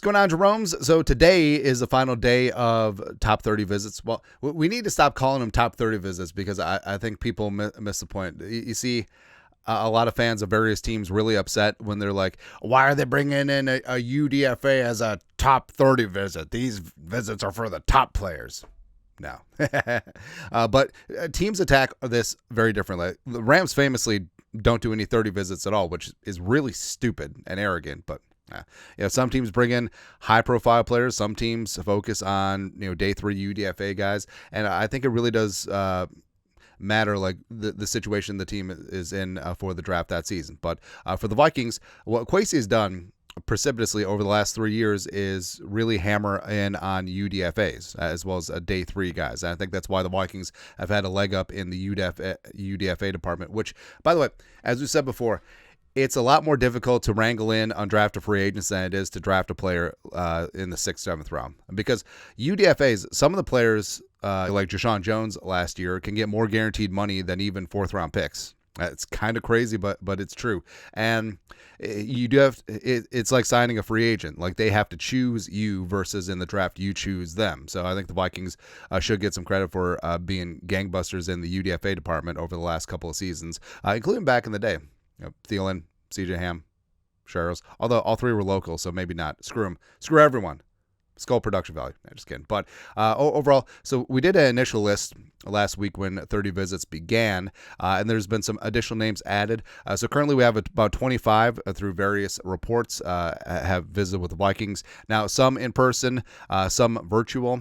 going on, Jerome's? So today is the final day of top 30 visits. Well, we need to stop calling them top 30 visits because I think people miss the point. You see a lot of fans of various teams really upset when they're like, why are they bringing in a UDFA as a top 30 visit? These visits are for the top players. No. But teams attack this very differently. The Rams famously don't do any 30 visits at all, which is really stupid and arrogant, but some teams bring in high-profile players. Some teams focus on day 3 UDFA guys, and I think it really does matter, like the situation the team is in for the draft that season. But for the Vikings, what Kwesi has done precipitously over the last 3 years is really hammer in on UDFAs as well as day 3 guys. And I think that's why the Vikings have had a leg up in the UDFA department. Which, by the way, as we said before, it's a lot more difficult to wrangle in undrafted free agents than it is to draft a player in the 6th, 7th round. Because UDFAs, some of the players like Jashawn Jones last year can get more guaranteed money than even 4th round picks. It's kind of crazy, but it's true. And you do have it's like signing a free agent. Like they have to choose you versus in the draft you choose them. So I think the Vikings should get some credit for being gangbusters in the UDFA department over the last couple of seasons, including back in the day. Thielen, CJ Ham, Sherrills, although all 3 were local, so maybe not. Screw them. Screw everyone. Skull production value. No, just kidding. But overall, so we did an initial list last week when 30 visits began, and there's been some additional names added. So currently we have about 25 through various reports have visited with the Vikings. Now, some in person, some virtual.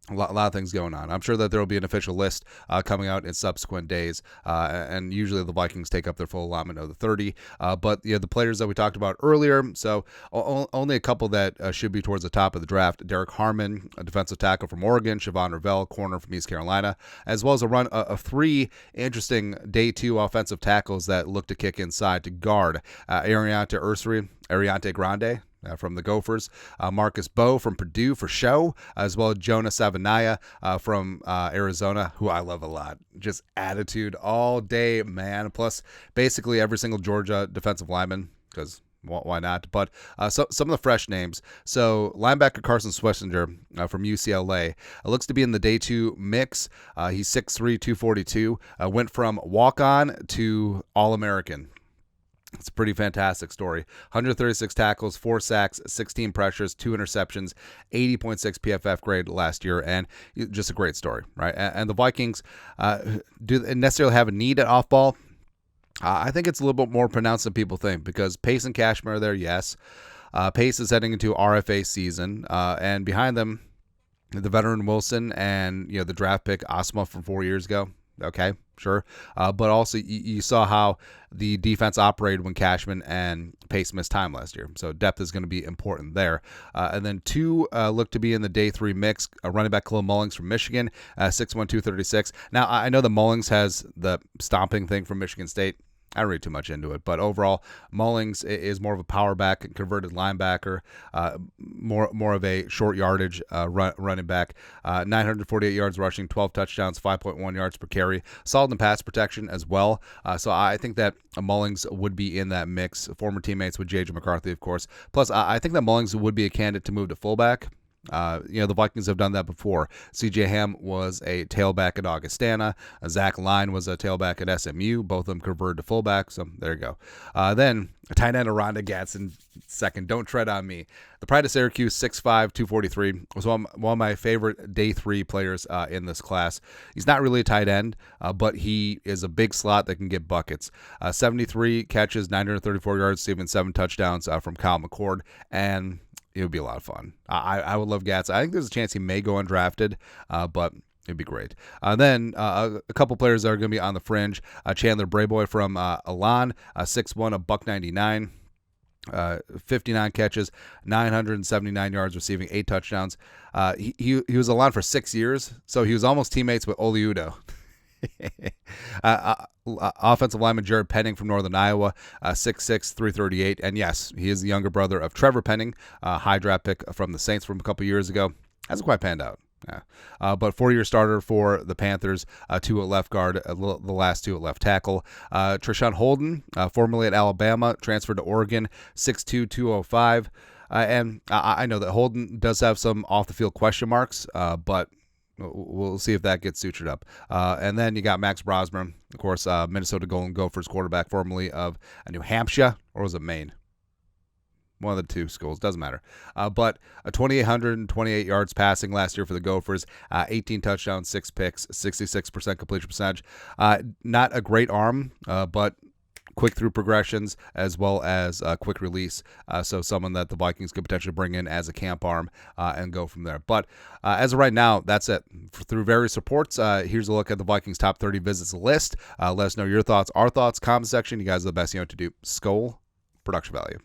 A lot of things going on. I'm sure that there will be an official list coming out in subsequent days, and usually the Vikings take up their full allotment of the 30. But the players that we talked about earlier, so only a couple that should be towards the top of the draft. Derek Harmon, a defensive tackle from Oregon, Siobhan Ravel, corner from East Carolina, as well as a run of 3 interesting day 2 offensive tackles that look to kick inside to guard. Ariante Grande, from the Gophers, Marcus Bowe from Purdue for show, as well as Jonah Savanaya from Arizona, who I love a lot. Just attitude all day, man. Plus, basically every single Georgia defensive lineman, because why not? But some of the fresh names. So linebacker Carson Schwesinger from UCLA looks to be in the day 2 mix. He's 6'3", 242. Went from walk-on to All-American. It's a pretty fantastic story. 136 tackles, 4 sacks, 16 pressures, 2 interceptions, 80.6 PFF grade last year, and just a great story, right? And the Vikings do they necessarily have a need at off-ball? I think it's a little bit more pronounced than people think because Pace and Cashmere are there, yes. Pace is heading into RFA season, and behind them, the veteran Wilson and the draft pick Osma from 4 years ago. Okay, sure. But also you saw how the defense operated when Cashman and Pace missed time last year. So depth is going to be important there. And then 2 look to be in the day 3 mix. Running back Kalel Mullings from Michigan, 6'1", 236. Now, I know that Mullings has the stomping thing from Michigan State. I don't read too much into it, but overall, Mullings is more of a power back and converted linebacker, more of a short yardage running back. 948 yards rushing, 12 touchdowns, 5.1 yards per carry. Solid in pass protection as well. So I think that Mullings would be in that mix. Former teammates with J.J. McCarthy, of course. Plus, I think that Mullings would be a candidate to move to fullback. The Vikings have done that before. C.J. Ham was a tailback at Augustana. Zach Line was a tailback at SMU. Both of them converted to fullback, so there you go. Then tight end Oronde Gadsden, second. Don't tread on me. The pride of Syracuse, 6'5", 243, was one of my favorite day 3 players in this class. He's not really a tight end, but he is a big slot that can get buckets. 73 catches, 934 yards, receiving 7 touchdowns from Kyle McCord, and it would be a lot of fun. I would love Gats. I think there's a chance he may go undrafted, but it'd be great. Then a couple players that are going to be on the fringe. Chandler Brayboy from Elan, 6'1", $199. 59 catches, 979 yards, receiving 8 touchdowns. He was Elan for 6 years, so he was almost teammates with Oli Udoh. Offensive lineman Jared Penning from Northern Iowa, 6'6", 338. And yes, he is the younger brother of Trevor Penning, high draft pick from the Saints from a couple years ago. Hasn't quite panned out. Yeah. But 4-year starter for the Panthers, 2 at left guard, the last 2 at left tackle. Treshaun Holden, formerly at Alabama, transferred to Oregon, 6'2", 205. And I know that Holden does have some off-the-field question marks, but we'll see if that gets sutured up. And then you got Max Brosmer, of course, Minnesota Golden Gophers quarterback, formerly of New Hampshire, or was it Maine? One of the two schools, doesn't matter. But 2,828 yards passing last year for the Gophers, 18 touchdowns, 6 picks, 66% completion percentage. Not a great arm, but quick through progressions as well as quick release. So someone that the Vikings could potentially bring in as a camp arm and go from there. But as of right now, that's it. Through various reports, here's a look at the Vikings top 30 visits list. Let us know your thoughts, our thoughts, comment section. You guys are the best you know what to do. Skol, production value.